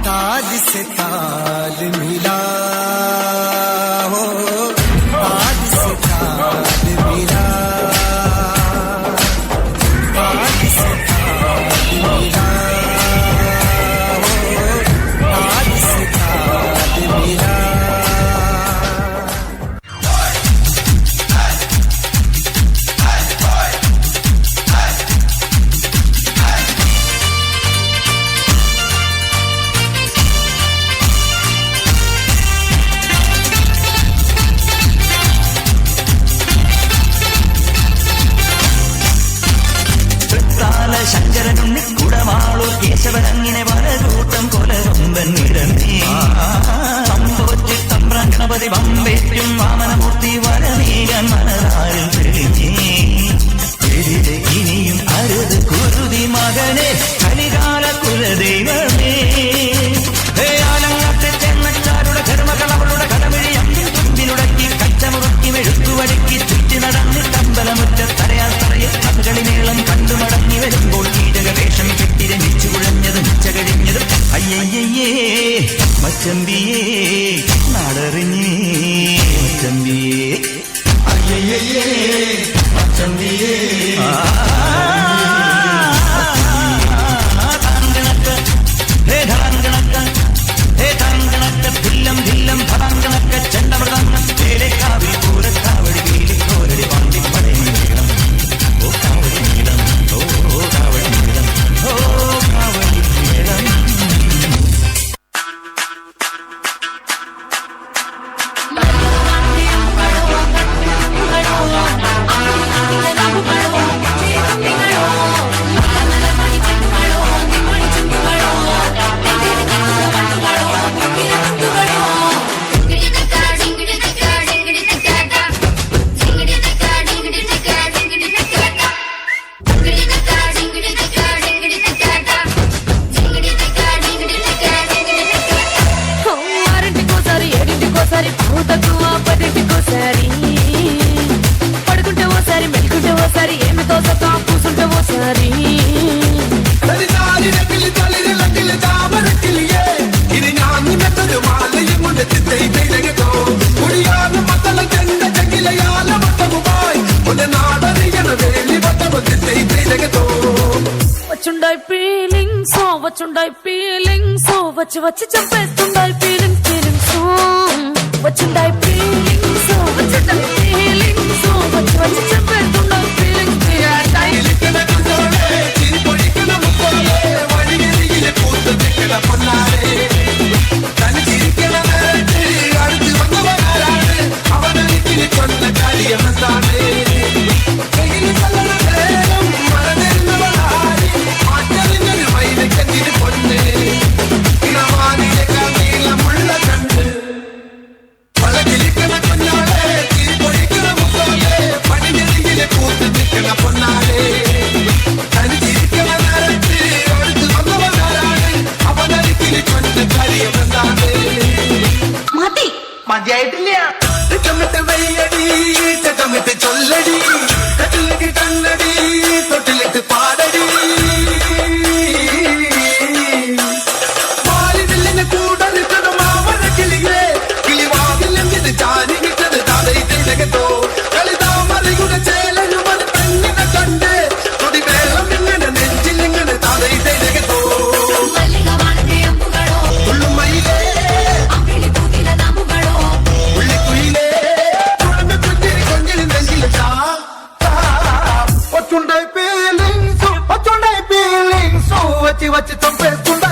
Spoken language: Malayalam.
ताज से ताज मिला हो, ताज से ताज मिला, ताज से ताज मिला हो, ताज से ताज मिला। ശങ്കരനുണ്ണി കുടമാളൂർ കേശവനങ്ങിനെ വലകൂട്ടം കൊലകൊമ്പൻ നിരന്നേ സംഭവത്തിൽ തമ്പ്രാൻ ഗണപതി വമ്പേറ്റും വാമനമൂർത്തി വരനീകൻ മനതാരിൽ തെളിഞ്ഞേ ഇനിയും അരുത് കുരുതി മകനെ കലികാല കുലദൈവമേ ആലങ്ങാത്തെ ചെന്നച്ചാരുടെ ധർമ്മകൾ അവളുടെ കടമിഴി അമ്പിൽ തുമ്പിലുടക്കി കച്ചമുറുക്കി മെഴുക്കുവടുക്കി ചുറ്റി നടന്ന് കമ്പലമുറ്റ തടയാ തറയിൽ കഥകളിമേളം കണ്ടു മടങ്ങി വരുമ്പോൾ കീടകവേഷം കെട്ടി രമിച്ചു കുഴഞ്ഞതും ഉച്ച കഴിഞ്ഞതും അയ്യയ്യേ മച്ചമ്പിയേ നാടറിഞ്ഞേ മച്ചമ്പിയേ അയ്യയ്യേ മച്ചമ്പിയേ ധില്ലം ധില്ലം ഭടങ്കണക്ക ചെണ്ടമൃതങ്ങ ചേലക്കാവിൽ പൂരക്കാവടി വീലിക്കോരടി വണ്ടി പടയണം ഓ കാവടി നീളം ഓ കാവടി നീളം ഓ കാവടി നീളം పడుకుంటే ఓసారి మెలుకుంటే ఓసారి ఏమి తోసతా కూసుంటే ఓసారి ఇది ഞാൻ നിനക്കൊരു മാലയും മുന്നത്തെ തേടകോ കുടിയാനും മക്കളെ ചെണ്ട ചകിലയാല മട്ടവുമായി ഒരു നാടറിയണ വേലി വട്ടവത്തെ തേടകോ వచ్చుండాయి ఫీలింగ్స్ వచ్చుండాయి ఫీలింగ్స్ వచ్చి వచ్చి చంపేస్తుండాయి ఫీలింగ్స్ ఫీలింగ్స్ వచ్చుండాయి ఫీలింగ్స్ వచ్చుండాయి ఫీలింగ్స్ వచ్చి వచ్చి చంపేస్తుండాయి ఫీలింగ్స్ മതിയായിട്ടില്ല ചൊല്ലടി കട്ടിലിട്ട് കണ്ണടി തൊട്ടിലിട്ട് പാടടി വാലിനെ കൂടെ നിൽക്കണം മാമന കിളിയെ കിളിവാതിലെന്തിന് ചാരി കിട്ടത് താതോ കളിതാമറയുടെ ചേലനുമത് പെണ്ണിനെ കണ്ട് തൊടി വേളം ഇങ്ങനെ നെഞ്ചിലിങ്ങനെ താതോ ഉള്ളുമയിലേ వచ్చి వచ్చి చంపేస్తుండ